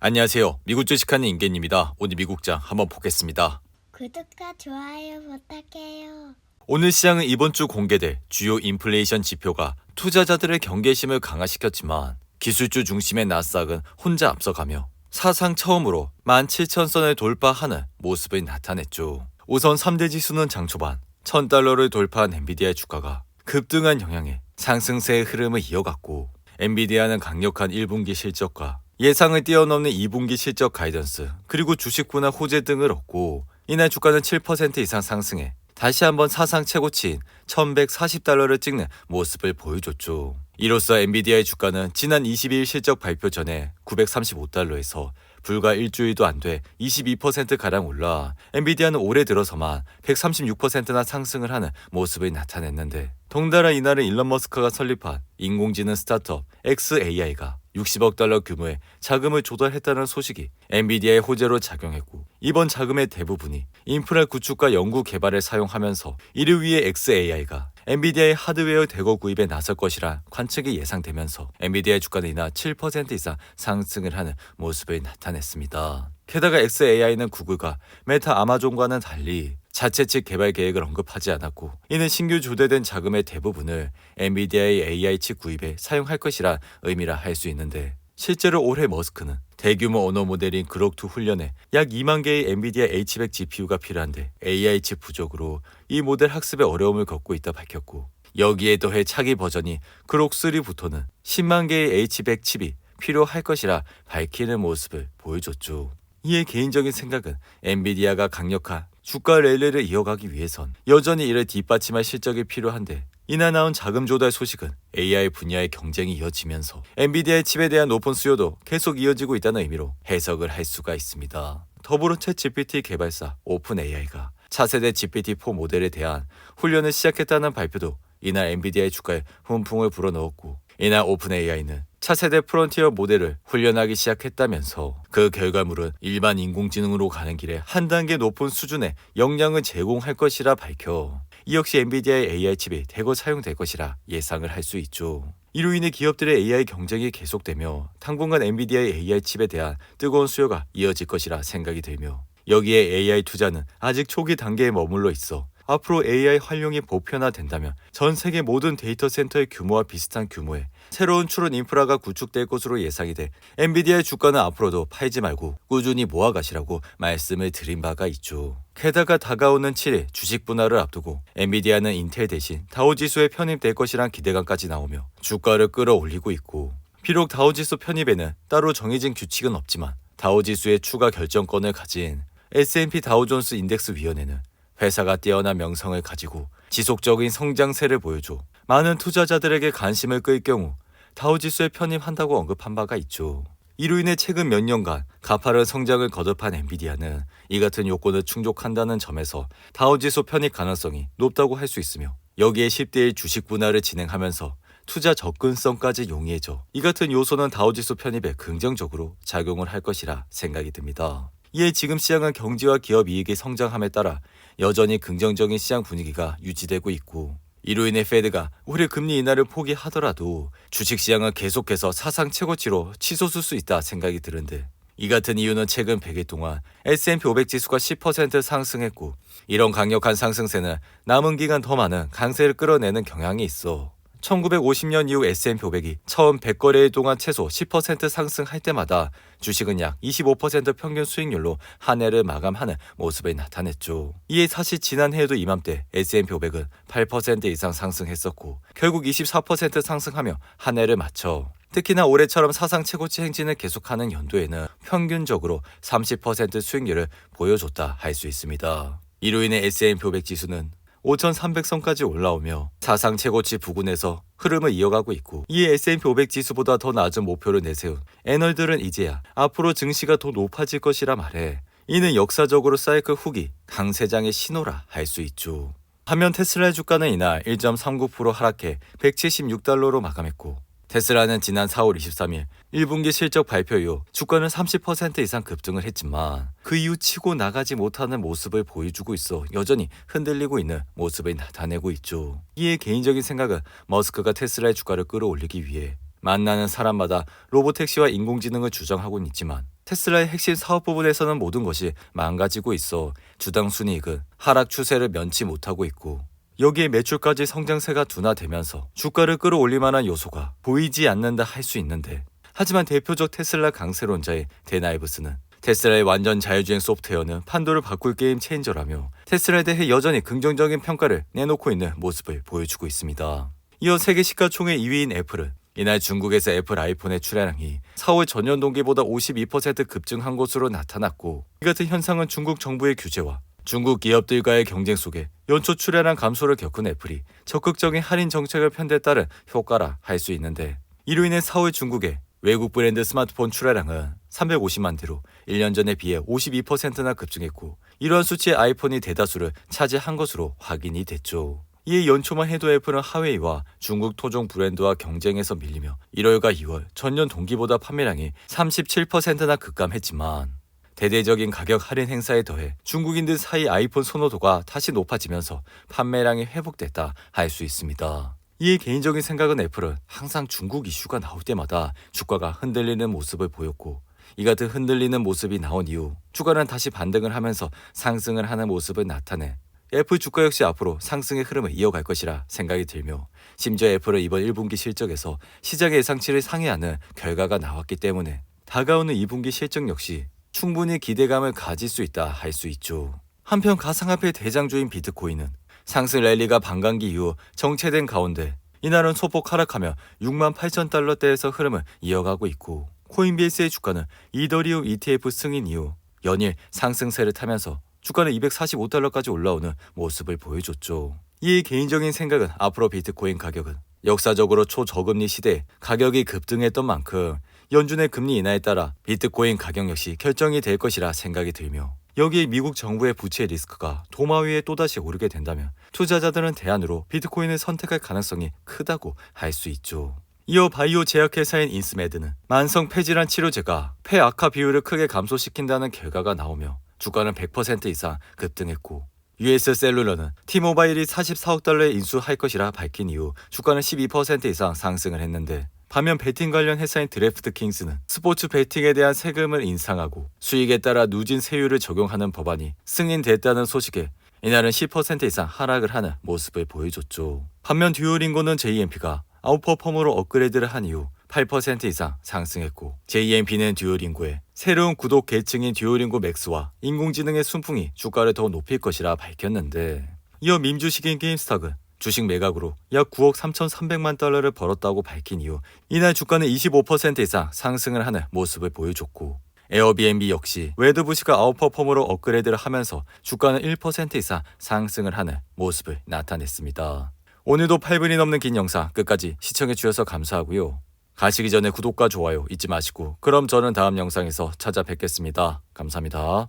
안녕하세요. 미국 주식하는 임계입니다. 오늘 미국장 한번 보겠습니다. 구독과 좋아요 부탁해요. 오늘 시장은 이번 주 공개될 주요 인플레이션 지표가 투자자들의 경계심을 강화시켰지만 기술주 중심의 나스닥은 혼자 앞서가며 사상 처음으로 17,000선을 돌파하는 모습을 나타냈죠. 우선 3대 지수는 장 초반 1,000달러를 돌파한 엔비디아의 주가가 급등한 영향에 상승세의 흐름을 이어갔고, 엔비디아는 강력한 1분기 실적과 예상을 뛰어넘는 2분기 실적 가이던스, 그리고 주식 분할 호재 등을 얻고 이날 주가는 7% 이상 상승해 다시 한번 사상 최고치인 1,140달러를 찍는 모습을 보여줬죠. 이로써 엔비디아의 주가는 지난 22일 실적 발표 전에 935달러에서 불과 일주일도 안 돼 22%가량 올라 엔비디아는 올해 들어서만 136%나 상승을 하는 모습을 나타냈는데, 덩달아 이날은 일론 머스크가 설립한 인공지능 스타트업 xAI가 60억 달러 규모의 자금을 조달했다는 소식이 엔비디아의 호재로 작용했고, 이번 자금의 대부분이 인프라 구축과 연구 개발에 사용하면서 이를 위해 xAI가 엔비디아의 하드웨어 대거 구입에 나설 것이라 관측이 예상되면서 엔비디아의 주가는 이날 7% 이상 상승을 하는 모습을 나타냈습니다. 게다가 xAI는 구글과 메타 아마존과는 달리 자체 측 개발 계획을 언급하지 않았고, 이는 신규 조달된 자금의 대부분을 엔비디아의 AI 칩 구입에 사용할 것이라 의미라 할 수 있는데, 실제로 올해 머스크는 대규모 언어 모델인 그록2 훈련에 약 2만 개의 엔비디아 H100 GPU가 필요한데 AI 칩 부족으로 이 모델 학습에 어려움을 겪고 있다 밝혔고, 여기에 더해 차기 버전이 그록3부터는 10만 개의 H100 칩이 필요할 것이라 밝히는 모습을 보여줬죠. 이에 개인적인 생각은 엔비디아가 강력한 주가 랠리를 이어가기 위해선 여전히 이를 뒷받침할 실적이 필요한데, 이날 나온 자금 조달 소식은 AI 분야의 경쟁이 이어지면서 엔비디아의 칩에 대한 높은 수요도 계속 이어지고 있다는 의미로 해석을 할 수가 있습니다. 더불어 챗 GPT 개발사 오픈AI가 차세대 GPT-4 모델에 대한 훈련을 시작했다는 발표도 이날 엔비디아의 주가에 훈풍을 불어넣었고, 이날 오픈AI는 차세대 프론티어 모델을 훈련하기 시작했다면서 그 결과물은 일반 인공지능으로 가는 길에 한 단계 높은 수준의 역량을 제공할 것이라 밝혀 이 역시 엔비디아의 AI 칩이 대거 사용될 것이라 예상을 할 수 있죠. 이로 인해 기업들의 AI 경쟁이 계속되며 당분간 엔비디아의 AI 칩에 대한 뜨거운 수요가 이어질 것이라 생각이 들며, 여기에 AI 투자는 아직 초기 단계에 머물러 있어 앞으로 AI 활용이 보편화된다면 전 세계 모든 데이터 센터의 규모와 비슷한 규모의 새로운 추론 인프라가 구축될 것으로 예상이 돼 엔비디아의 주가는 앞으로도 팔지 말고 꾸준히 모아가시라고 말씀을 드린 바가 있죠. 게다가 다가오는 7일 주식 분할을 앞두고 엔비디아는 인텔 대신 다우지수에 편입될 것이란 기대감까지 나오며 주가를 끌어올리고 있고, 비록 다우지수 편입에는 따로 정해진 규칙은 없지만 다우지수의 추가 결정권을 가진 S&P 다우존스 인덱스 위원회는 회사가 뛰어난 명성을 가지고 지속적인 성장세를 보여줘 많은 투자자들에게 관심을 끌 경우 다우지수에 편입한다고 언급한 바가 있죠. 이로 인해 최근 몇 년간 가파른 성장을 거듭한 엔비디아는 이 같은 요건을 충족한다는 점에서 다우지수 편입 가능성이 높다고 할 수 있으며, 여기에 10대1 주식 분할을 진행하면서 투자 접근성까지 용이해져 이 같은 요소는 다우지수 편입에 긍정적으로 작용을 할 것이라 생각이 듭니다. 이에 지금 시장은 경제와 기업 이익의 성장함에 따라 여전히 긍정적인 시장 분위기가 유지되고 있고, 이로 인해 페드가 올해 금리 인하를 포기하더라도 주식시장은 계속해서 사상 최고치로 치솟을 수 있다 생각이 드는데, 이 같은 이유는 최근 100일 동안 S&P 500 지수가 10% 상승했고, 이런 강력한 상승세는 남은 기간 더 많은 강세를 끌어내는 경향이 있어 1950년 이후 S&P 500이 처음 100거래일 동안 최소 10% 상승할 때마다 주식은 약 25% 평균 수익률로 한 해를 마감하는 모습을 나타냈죠. 이에 사실 지난해에도 이맘때 S&P 500은 8% 이상 상승했었고 결국 24% 상승하며 한 해를 마쳐 특히나 올해처럼 사상 최고치 행진을 계속하는 연도에는 평균적으로 30% 수익률을 보여줬다 할 수 있습니다. 이로 인해 S&P 500 지수는 5,300선까지 올라오며 사상 최고치 부근에서 흐름을 이어가고 있고, 이에 S&P 500 지수보다 더 낮은 목표를 내세운 애널들은 이제야 앞으로 증시가 더 높아질 것이라 말해 이는 역사적으로 사이클 후기 강세장의 신호라 할 수 있죠. 반면 테슬라의 주가는 이날 1.39% 하락해 176달러로 마감했고, 테슬라는 지난 4월 23일 1분기 실적 발표 이후 주가는 30% 이상 급등을 했지만 그 이후 치고 나가지 못하는 모습을 보여주고 있어 여전히 흔들리고 있는 모습을 나타내고 있죠. 이에 개인적인 생각은 머스크가 테슬라의 주가를 끌어올리기 위해 만나는 사람마다 로보택시와 인공지능을 주장하고는 있지만 테슬라의 핵심 사업 부분에서는 모든 것이 망가지고 있어 주당 순이익은 하락 추세를 면치 못하고 있고, 여기에 매출까지 성장세가 둔화되면서 주가를 끌어올릴 만한 요소가 보이지 않는다 할 수 있는데, 하지만 대표적 테슬라 강세론자의 데나이브스는 테슬라의 완전 자율주행 소프트웨어는 판도를 바꿀 게임 체인저라며 테슬라에 대해 여전히 긍정적인 평가를 내놓고 있는 모습을 보여주고 있습니다. 이어 세계 시가총액 2위인 애플은 이날 중국에서 애플 아이폰의 출하량이 4월 전년 동기보다 52% 급증한 것으로 나타났고, 이 같은 현상은 중국 정부의 규제와 중국 기업들과의 경쟁 속에 연초 출하량 감소를 겪은 애플이 적극적인 할인 정책을 편 데 따른 효과라 할 수 있는데, 이로 인해 4월 중국의 외국 브랜드 스마트폰 출하량은 350만 대로 1년 전에 비해 52%나 급증했고, 이러한 수치의 아이폰이 대다수를 차지한 것으로 확인이 됐죠. 이에 연초만 해도 애플은 하웨이와 중국 토종 브랜드와 경쟁에서 밀리며 1월과 2월 전년 동기보다 판매량이 37%나 급감했지만, 대대적인 가격 할인 행사에 더해 중국인들 사이 아이폰 선호도가 다시 높아지면서 판매량이 회복됐다 할 수 있습니다. 이에 개인적인 생각은 애플은 항상 중국 이슈가 나올 때마다 주가가 흔들리는 모습을 보였고, 이 같은 흔들리는 모습이 나온 이후 주가는 다시 반등을 하면서 상승을 하는 모습을 나타내 애플 주가 역시 앞으로 상승의 흐름을 이어갈 것이라 생각이 들며, 심지어 애플은 이번 1분기 실적에서 시장의 예상치를 상회하는 결과가 나왔기 때문에 다가오는 2분기 실적 역시 충분히 기대감을 가질 수 있다 할 수 있죠. 한편 가상화폐 대장주인 비트코인은 상승 랠리가 반감기 이후 정체된 가운데 이날은 소폭 하락하며 68,000달러대에서 흐름을 이어가고 있고, 코인베이스의 주가는 이더리움 ETF 승인 이후 연일 상승세를 타면서 주가는 245달러까지 올라오는 모습을 보여줬죠. 이 개인적인 생각은 앞으로 비트코인 가격은 역사적으로 초저금리 시대에 가격이 급등했던 만큼 연준의 금리 인하에 따라 비트코인 가격 역시 결정이 될 것이라 생각이 들며, 여기에 미국 정부의 부채 리스크가 도마 위에 또다시 오르게 된다면 투자자들은 대안으로 비트코인을 선택할 가능성이 크다고 할 수 있죠. 이어 바이오 제약회사인 인스메드는 만성 폐질환 치료제가 폐악화 비율을 크게 감소시킨다는 결과가 나오며 주가는 100% 이상 급등했고, US 셀룰러는 T모바일이 44억 달러에 인수할 것이라 밝힌 이후 주가는 12% 이상 상승을 했는데, 반면 베팅 관련 회사인 드래프트킹스는 스포츠 베팅에 대한 세금을 인상하고 수익에 따라 누진 세율을 적용하는 법안이 승인됐다는 소식에 이날은 10% 이상 하락을 하는 모습을 보여줬죠. 반면 듀오링고는 JMP가 아웃퍼폼으로 업그레이드를 한 이후 8% 이상 상승했고, JMP는 듀오링고의 새로운 구독 계층인 듀오링고 맥스와 인공지능의 순풍이 주가를 더 높일 것이라 밝혔는데, 이어 밈주식인 게임스탁은 주식 매각으로 약 9억 3,300만 달러를 벌었다고 밝힌 이후 이날 주가는 25% 이상 상승을 하는 모습을 보여줬고, 에어비앤비 역시 웨드부시가 아웃퍼폼으로 업그레이드를 하면서 주가는 1% 이상 상승을 하는 모습을 나타냈습니다. 오늘도 8분이 넘는 긴 영상 끝까지 시청해주셔서 감사하고요. 가시기 전에 구독과 좋아요 잊지 마시고, 그럼 저는 다음 영상에서 찾아뵙겠습니다. 감사합니다.